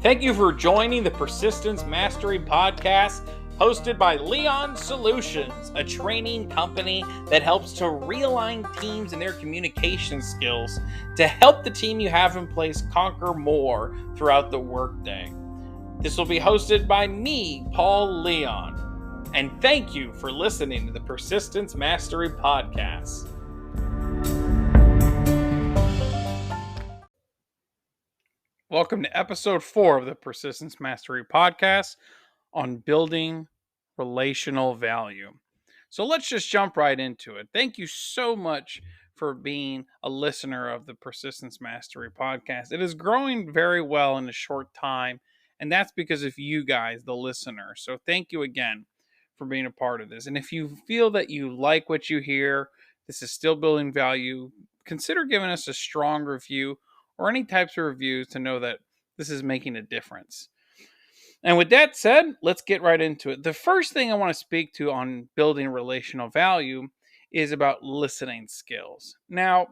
Thank you for joining the Persistence Mastery Podcast, hosted by Leon Solutions, a training company that helps to realign teams and their communication skills to help the team you have in place conquer more throughout the workday. This will be hosted by me, Paul Leon, and thank you for listening to the Persistence Mastery Podcast. Welcome to episode 4 of the Persistence Mastery Podcast on building relational value. So let's just jump right into it. Thank you so much for being a listener of the Persistence Mastery Podcast. It is growing very well in a short time, and that's because of you guys, the listener. So thank you again for being a part of this. And if you feel that you like what you hear, this is still building value, consider giving us a strong review or any types of reviews to know that this is making a difference. And with that said, let's get right into it. The first thing I want to speak to on building relational value is about listening skills. Now,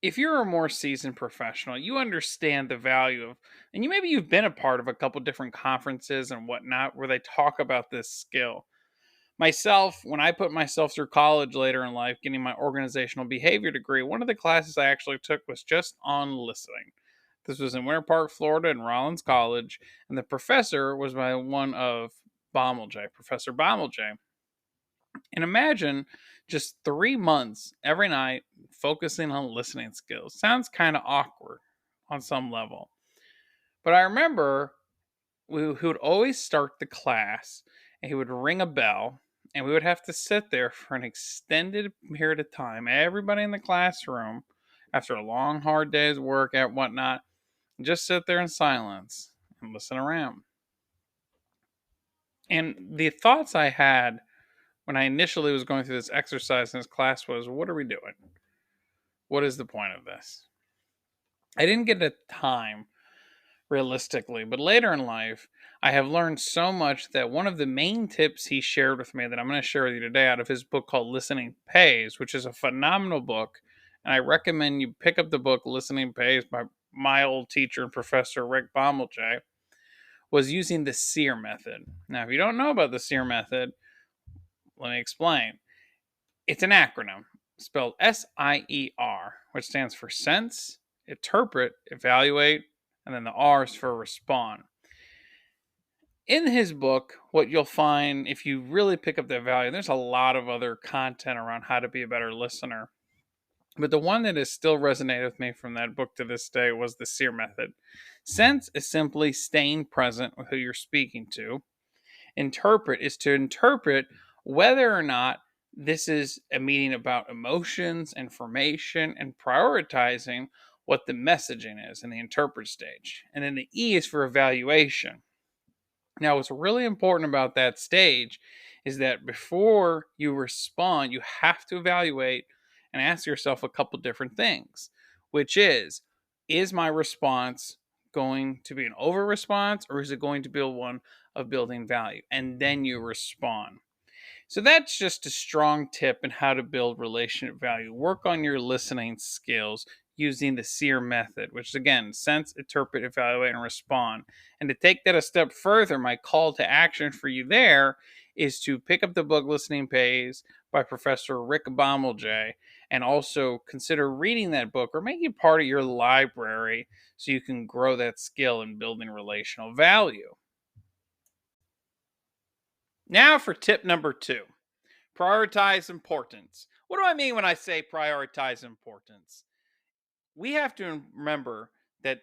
if you're a more seasoned professional, you understand the value of, and you've been a part of a couple different conferences and whatnot where they talk about this skill. Myself, when I put myself through college later in life, getting my organizational behavior degree, one of the classes I actually took was just on listening. This was in Winter Park, Florida, in Rollins College, and the professor was by one of Professor Baumel. And imagine just 3 months every night focusing on listening skills. Sounds kind of awkward on some level. But I remember he would always start the class and he would ring a bell and we would have to sit there for an extended period of time. Everybody in the classroom, after a long, hard day's work and whatnot, just sit there in silence and listen around. And the thoughts I had when I initially was going through this exercise in this class was, what are we doing? What is the point of this? I didn't get a time realistically, but later in life, I have learned so much that one of the main tips he shared with me that I'm going to share with you today out of his book called Listening Pays, which is a phenomenal book. And I recommend you pick up the book Listening Pays by my old teacher and professor, Rick Baumel, was using the SEER method. Now, if you don't know about the SEER method, let me explain. It's an acronym spelled SIER, which stands for sense, interpret, evaluate, and then the R is for respond. In his book, what you'll find if you really pick up that value, there's a lot of other content around how to be a better listener. But the one that has still resonated with me from that book to this day was the SEER method. Sense is simply staying present with who you're speaking to. Interpret is to interpret whether or not this is a meeting about emotions, information, and prioritizing what the messaging is in the interpret stage. And then the E is for evaluation. Now, what's really important about that stage is that before you respond, you have to evaluate and ask yourself a couple different things, which is my response going to be an over response or is it going to be one of building value? And then you respond. So that's just a strong tip in how to build relationship value. Work on your listening skills using the SEER method, which is again, sense, interpret, evaluate, and respond. And to take that a step further, my call to action for you there is to pick up the book Listening Pays by Professor Rick Baumel, and also consider reading that book or making it part of your library so you can grow that skill in building relational value. Now for tip number 2, prioritize importance. What do I mean when I say prioritize importance? We have to remember that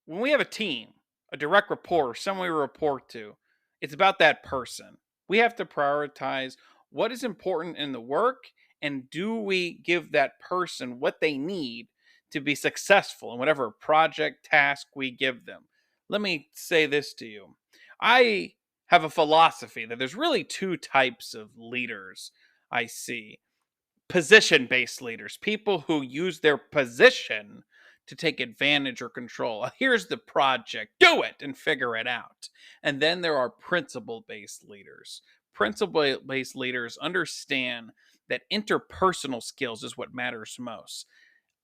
when we have a team, a direct report, or someone we report to, it's about that person. We have to prioritize what is important in the work and do we give that person what they need to be successful in whatever project task we give them. Let me say this to you. I have a philosophy that there's really 2 types of leaders I see. Position-based leaders, people who use their position to take advantage or control. Here's the project, do it and figure it out. And then there are principle-based leaders. Principle-based leaders understand that interpersonal skills is what matters most.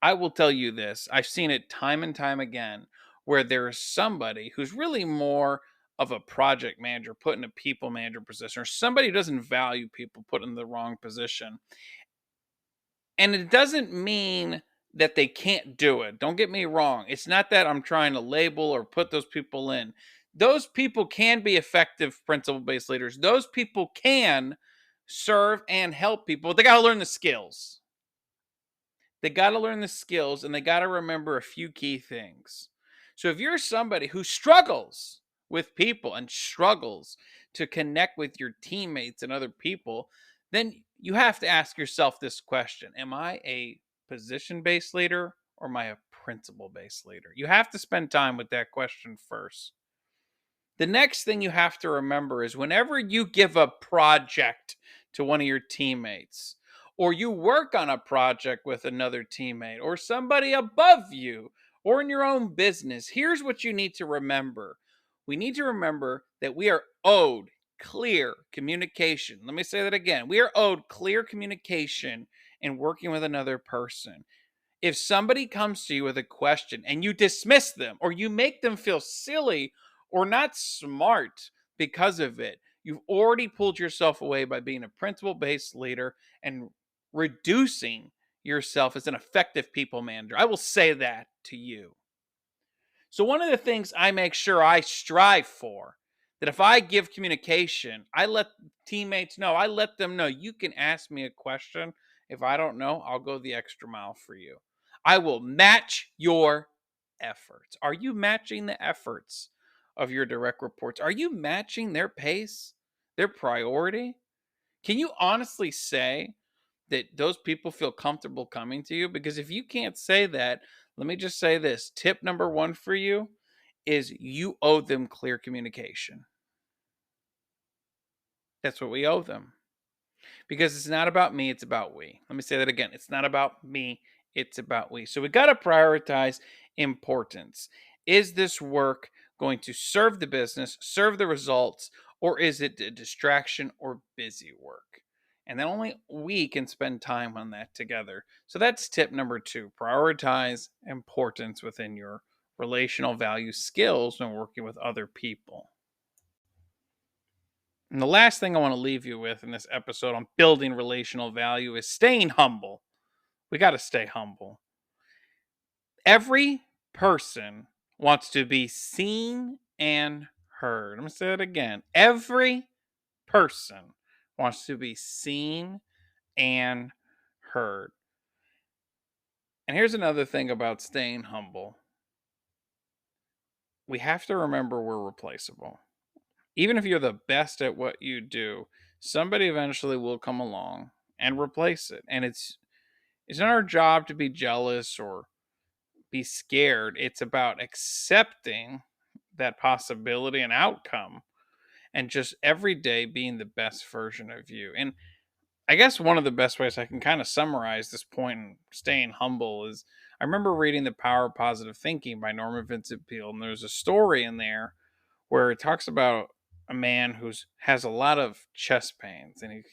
I will tell you this, I've seen it time and time again, where there's somebody who's really more of a project manager put in a people manager position, or somebody who doesn't value people put in the wrong position. And it doesn't mean that they can't do it. Don't get me wrong. It's not that I'm trying to label or put those people in. Those people can be effective principle based leaders. Those people can serve and help people. They got to learn the skills. They got to learn the skills and they got to remember a few key things. So if you're somebody who struggles with people and struggles to connect with your teammates and other people, then you have to ask yourself this question: am I a position based leader or am I a principle based leader? You have to spend time with that question first. The next thing you have to remember is whenever you give a project to one of your teammates, or you work on a project with another teammate, or somebody above you, or in your own business, here's what you need to remember. We need to remember that we are owed clear communication. Let me say that again. We are owed clear communication in working with another person. If somebody comes to you with a question and you dismiss them or you make them feel silly or not smart because of it, you've already pulled yourself away by being a principle based leader and reducing yourself as an effective people manager. I will say that to you. So, one of the things I make sure I strive for, that if I give communication, I let teammates know, I let them know you can ask me a question. If I don't know, I'll go the extra mile for you. I will match your efforts. Are you matching the efforts of your direct reports? Are you matching their pace, their priority? Can you honestly say that those people feel comfortable coming to you? Because if you can't say that, let me just say this: tip number one for you is you owe them clear communication. That's what we owe them. Because it's not about me, it's about we. Let me say that again. It's not about me, it's about we. So we got to prioritize importance. Is this work going to serve the business, serve the results, or is it a distraction or busy work? And then only we can spend time on that together. So that's tip number two: prioritize importance within your relational value skills when working with other people. And the last thing I want to leave you with in this episode on building relational value is staying humble. We got to stay humble. Every person wants to be seen and heard. I'm going to say that again. Every person wants to be seen and heard. And here's another thing about staying humble: we have to remember we're replaceable. Even if you're the best at what you do, somebody eventually will come along and replace it. And it's not our job to be jealous or be scared. It's about accepting that possibility and outcome and just every day being the best version of you. And I guess one of the best ways I can kind of summarize this point in staying humble is I remember reading The Power of Positive Thinking by Norman Vincent Peale, and there's a story in there where it talks about a man who's has a lot of chest pains, and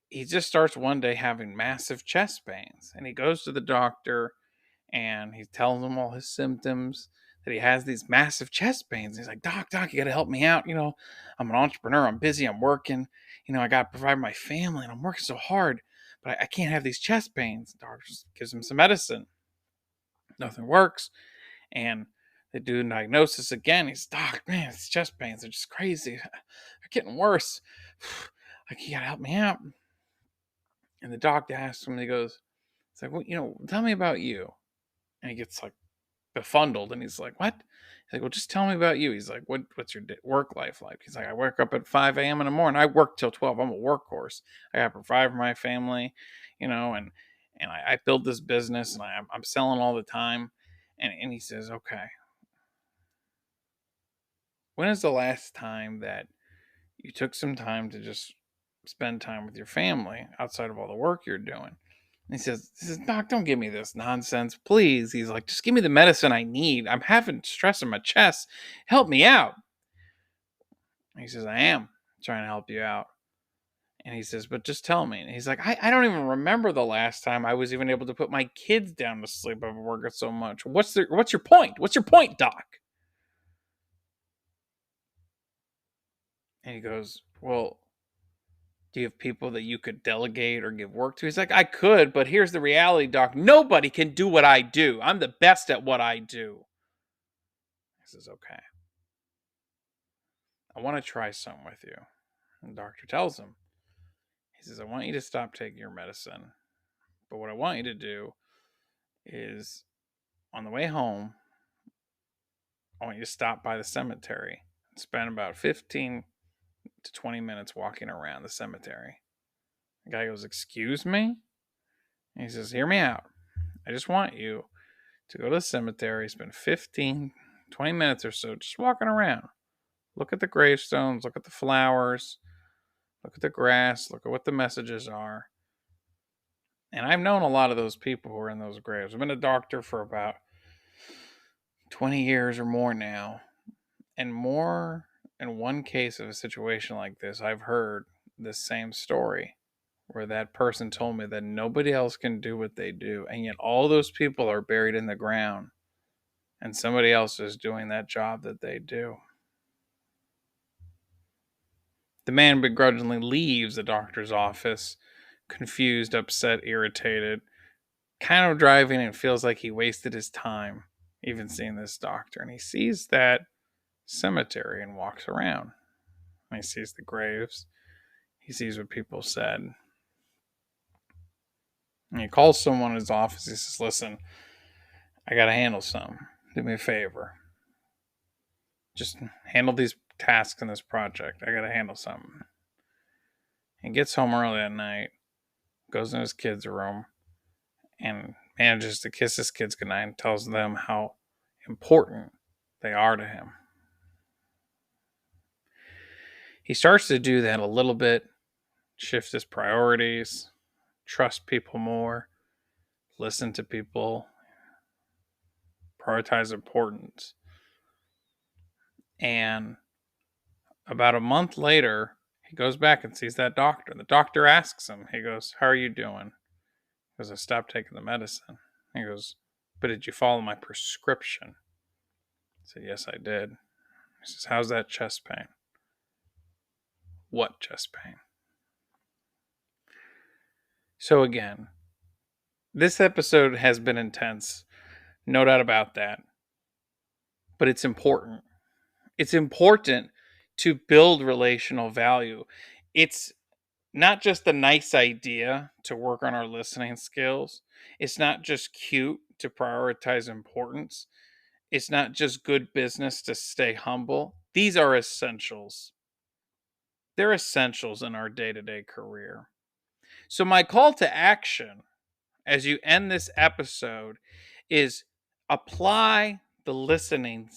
he just starts one day having massive chest pains, and he goes to the doctor and he tells him all his symptoms, that he has these massive chest pains. He's like, doc, you got to help me out. I'm an entrepreneur, I'm busy, I'm working, I got to provide my family and I'm working so hard, but I can't have these chest pains. The doctor just gives him some medicine. Nothing works. And they do a diagnosis again. He's, doc, man, these chest pains are just crazy. They're getting worse. Like, you gotta help me out. And the doctor asks him, he goes, it's like, well, tell me about you. And he gets like befuddled and he's like, what? He's like, well, just tell me about you. He's like, what's your work life like? He's like, I wake up at 5 a.m. in the morning. I work till 12. I'm a workhorse. I gotta provide for my family, and I build this business and I'm selling all the time. And he says, okay, when is the last time that you took some time to just spend time with your family outside of all the work you're doing? And he says, doc, don't give me this nonsense, please. He's like, just give me the medicine I need. I'm having stress in my chest. Help me out. And he says, I am trying to help you out. And he says, but just tell me. And he's like, I don't even remember the last time I was even able to put my kids down to sleep. I've worked so much. What's your point? What's your point, Doc? And he goes, well, do you have people that you could delegate or give work to? He's like, I could, but here's the reality, Doc. Nobody can do what I do. I'm the best at what I do. He says, okay, I want to try something with you. And the doctor tells him, he says, I want you to stop taking your medicine. But what I want you to do is on the way home, I want you to stop by the cemetery and spend about 15 to 20 minutes walking around the cemetery. The guy goes, excuse me? And he says, hear me out. I just want you to go to the cemetery, spend 15, 20 minutes or so just walking around. Look at the gravestones, look at the flowers, look at the grass, look at what the messages are. And I've known a lot of those people who are in those graves. I've been a doctor for about 20 years or more now. And more in one case of a situation like this, I've heard the same story where that person told me that nobody else can do what they do. And yet all those people are buried in the ground. And somebody else is doing that job that they do. The man begrudgingly leaves the doctor's office, confused, upset, irritated, kind of driving and feels like he wasted his time even seeing this doctor. And he sees that cemetery and walks around. And he sees the graves. He sees what people said. And he calls someone in his office. He says, listen, I got to handle something. Do me a favor. Just handle these tasks in this project. I got to handle something. He gets home early at night, goes in his kid's room, and manages to kiss his kids goodnight and tells them how important they are to him. He starts to do that a little bit, shift his priorities, trust people more, listen to people, prioritize importance. And about a month later, he goes back and sees that doctor. The doctor asks him, he goes, how are you doing? He goes, I stopped taking the medicine. He goes, but did you follow my prescription? I said, yes, I did. He says, how's that chest pain? What chest pain? So again, this episode has been intense. No doubt about that. But it's important. It's important to build relational value. It's not just a nice idea to work on our listening skills. It's not just cute to prioritize importance. It's not just good business to stay humble. These are essentials. They're essentials in our day-to-day career. So my call to action as you end this episode is apply the listening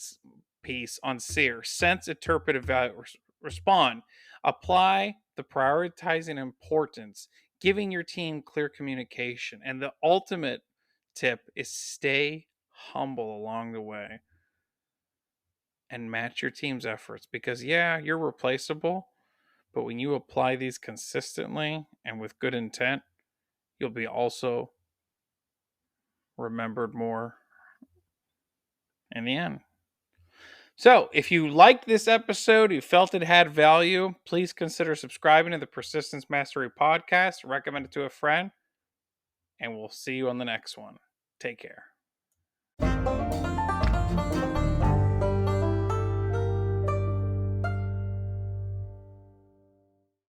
piece on SEER, sense, interpret, evaluate, respond. Apply the prioritizing importance, giving your team clear communication. And the ultimate tip is stay humble along the way and match your team's efforts because, yeah, you're replaceable, but when you apply these consistently and with good intent, you'll be also remembered more in the end. So, if you liked this episode, you felt it had value, please consider subscribing to the Persistence Mastery podcast, recommend it to a friend, and we'll see you on the next one. Take care.